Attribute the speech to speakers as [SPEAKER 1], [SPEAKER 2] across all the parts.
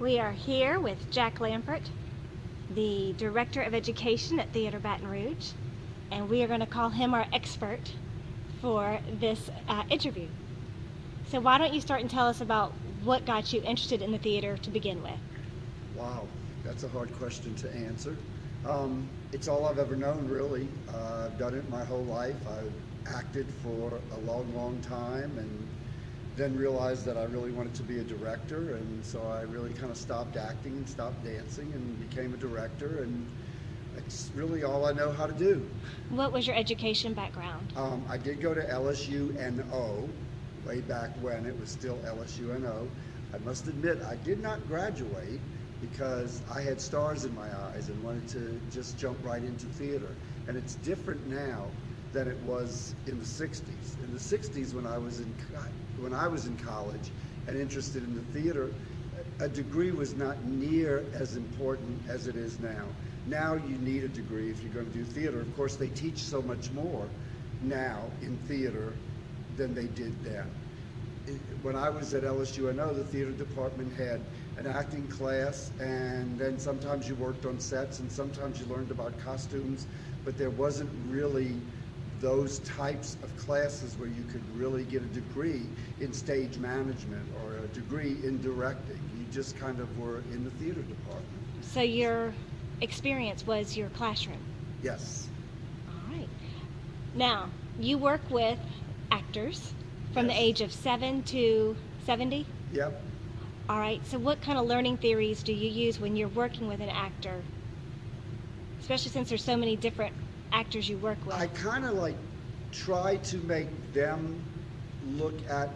[SPEAKER 1] We are here with Jack Lampert, the Director of Education at Theater Baton Rouge, and we are going to call him our expert for this interview. So why don't you start and tell us about what got you interested in the theater to begin with?
[SPEAKER 2] Wow, that's a hard question to answer. It's all I've ever known, really. I've done it my whole life. I've acted for a long, long time, and then realized that I really wanted to be a director, and so I really kind of stopped acting and stopped dancing and became a director, and it's really all I know how to do.
[SPEAKER 1] What was your education background?
[SPEAKER 2] I did go to LSU-NO, way back when it was still LSU-NO. I must admit, I did not graduate because I had stars in my eyes and wanted to just jump right into theater. And it's different now than it was in the 60s. In the 60s, when I was in college and interested in the theater, a degree was not near as important as it is now. Now you need a degree if you're going to do theater. Of course, they teach so much more now in theater than they did then. When I was at LSU-NO, the theater department had an acting class, and then sometimes you worked on sets and sometimes you learned about costumes, but there wasn't really those types of classes where you could really get a degree in stage management or a degree in directing. You just kind of were in the theater department.
[SPEAKER 1] So your experience was your classroom?
[SPEAKER 2] Yes.
[SPEAKER 1] All right. Now, you work with actors from the age of 7 to 70?
[SPEAKER 2] Yep.
[SPEAKER 1] All right, so what kind of learning theories do you use when you're working with an actor? Especially since there's so many different actors you work with.
[SPEAKER 2] I kind of like try to make them look at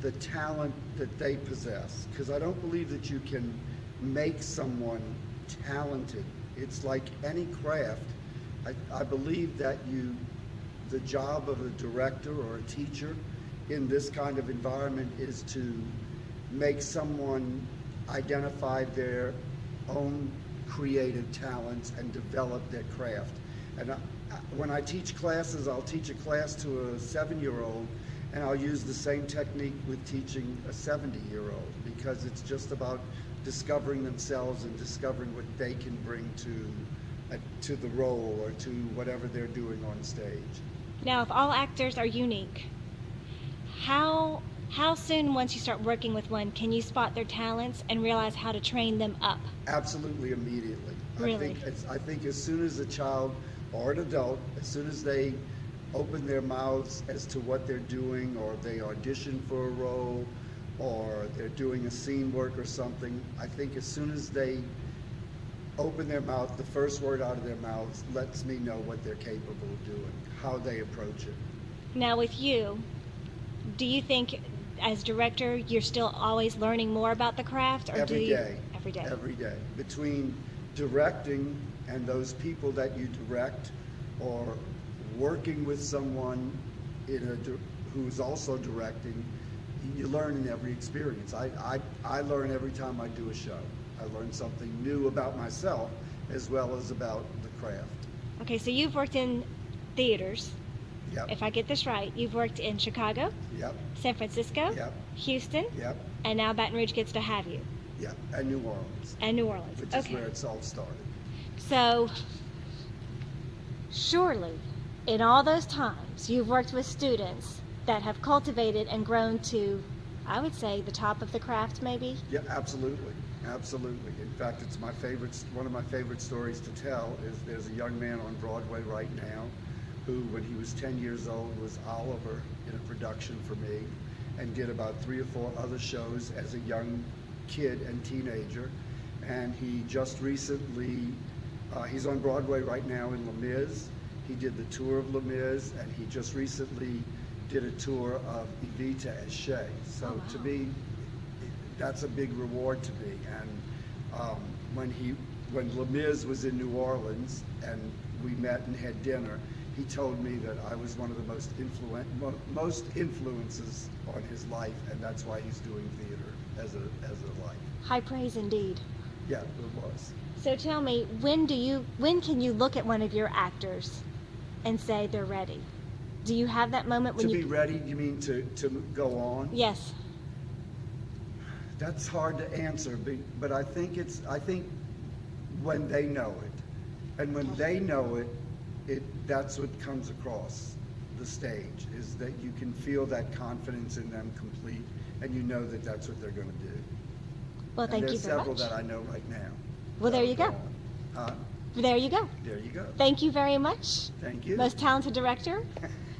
[SPEAKER 2] the talent that they possess, because I don't believe that you can make someone talented. It's like any craft. I believe that the job of a director or a teacher in this kind of environment is to make someone identify their own creative talents and develop their craft. And when I teach classes, I'll teach a class to a 7-year-old, and I'll use the same technique with teaching a 70-year-old, because it's just about discovering themselves and discovering what they can bring to the role or to whatever they're doing on stage.
[SPEAKER 1] Now, if all actors are unique, how soon, once you start working with one, can you spot their talents and realize how to train them up?
[SPEAKER 2] Absolutely immediately.
[SPEAKER 1] Really?
[SPEAKER 2] I think as soon as a child or an adult, as soon as they open their mouths as to what they're doing, or they audition for a role, or they're doing a scene work or something, I think as soon as they open their mouth, the first word out of their mouths lets me know what they're capable of doing, how they approach it.
[SPEAKER 1] Now with you, do you think as director you're still always learning more about the craft? Or
[SPEAKER 2] Every day.
[SPEAKER 1] Every day.
[SPEAKER 2] Every day. Between directing and those people that you direct, or working with someone who's also directing, you learn in every experience. I learn every time I do a show. I learn something new about myself as well as about the craft.
[SPEAKER 1] Okay, so you've worked in theaters.
[SPEAKER 2] Yep.
[SPEAKER 1] If I get this right, you've worked in Chicago,
[SPEAKER 2] Yep.
[SPEAKER 1] San Francisco,
[SPEAKER 2] Yep.
[SPEAKER 1] Houston,
[SPEAKER 2] Yep.
[SPEAKER 1] and now Baton Rouge gets to have you.
[SPEAKER 2] Yep. And New Orleans.
[SPEAKER 1] And New Orleans.
[SPEAKER 2] Which is where it's all started.
[SPEAKER 1] So, surely, in all those times, you've worked with students that have cultivated and grown to, I would say, the top of the craft, maybe?
[SPEAKER 2] Yeah, absolutely. Absolutely. In fact, it's one of my favorite stories to tell is there's a young man on Broadway right now who, when he was 10 years old, was Oliver in a production for me, and did about 3 or 4 other shows as a young kid and teenager. And he just recently, he's on Broadway right now in Les Mis. He did the tour of Les Mis, and he just recently did a tour of Evita as Shay. So to me, that's a big reward to me. And when Les Mis was in New Orleans and we met and had dinner, he told me that I was one of the most influences on his life, and that's why he's doing theater as a life.
[SPEAKER 1] High praise indeed.
[SPEAKER 2] Yeah, it was.
[SPEAKER 1] So tell me, when can you look at one of your actors and say they're ready? Do you have that moment when
[SPEAKER 2] To be ready, you mean to go on?
[SPEAKER 1] Yes.
[SPEAKER 2] That's hard to answer, but I think when they know it, and when they know it, that's what comes across the stage, is that you can feel that confidence in them complete, and you know that that's what they're going to do.
[SPEAKER 1] Well, thank you
[SPEAKER 2] There's
[SPEAKER 1] very
[SPEAKER 2] several
[SPEAKER 1] much.
[SPEAKER 2] that I know right now.
[SPEAKER 1] Well, there you go.
[SPEAKER 2] Huh?
[SPEAKER 1] There you go.
[SPEAKER 2] There you go.
[SPEAKER 1] Thank you very much.
[SPEAKER 2] Thank you.
[SPEAKER 1] Most talented director,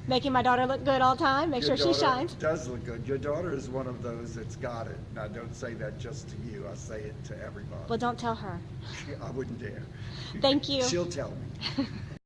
[SPEAKER 1] making my daughter look good all the time, make
[SPEAKER 2] Your
[SPEAKER 1] sure she
[SPEAKER 2] daughter
[SPEAKER 1] shines.
[SPEAKER 2] does look good. Your daughter is one of those that's got it. And I don't say that just to you. I say it to everybody.
[SPEAKER 1] Well, don't tell her.
[SPEAKER 2] I wouldn't dare.
[SPEAKER 1] Thank you.
[SPEAKER 2] She'll tell me.